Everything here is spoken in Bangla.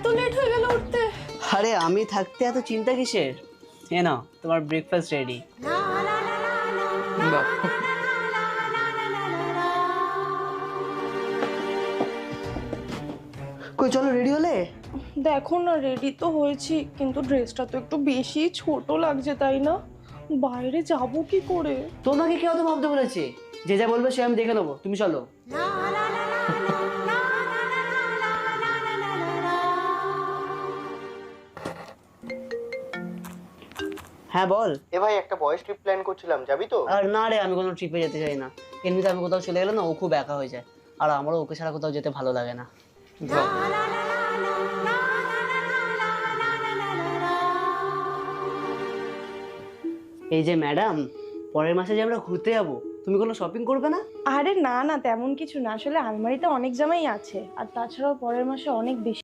এত লেট হয়ে গেল উঠতে। আরে আমি থাকতে এত চিন্তা কিসের? এ নাও তোমার ব্রেকফাস্ট রেডি। কই চলো, রেডি হলে? দেখো না, রেডি তো হয়েছি, কিন্তু ড্রেসটা তো একটু বেশি ছোট লাগছে, তাই না? বাইরে যাবো কি করে? তোমাকে কেউ তো ভাবতে বলেছে? যে যা বলবে সে আমি দেখে নেবো, তুমি চলো। হ্যাঁ বল। এ ভাই, একটা বয়েজ ট্রিপ প্ল্যান করছিলাম, যাবি তো? আর না রে, আমি কোনো ট্রিপে যেতে চাই না। এমনিতে আমি কোথাও চলে গেলে না ও খুব একা হয়ে যায়, আর আমারও ওকে ছাড়া কোথাও যেতে ভালো লাগে না। এই যে ম্যাডাম, পরের মাসে যে আমরা ঘুরতে যাবো, তুমি কোনো শপিং করবে না? আরে না না, তেমন কিছু না, আসলে আলমারিতে অনেক জামাই আছে, আর তাছাড়াও পরের মাসে অনেক বেশি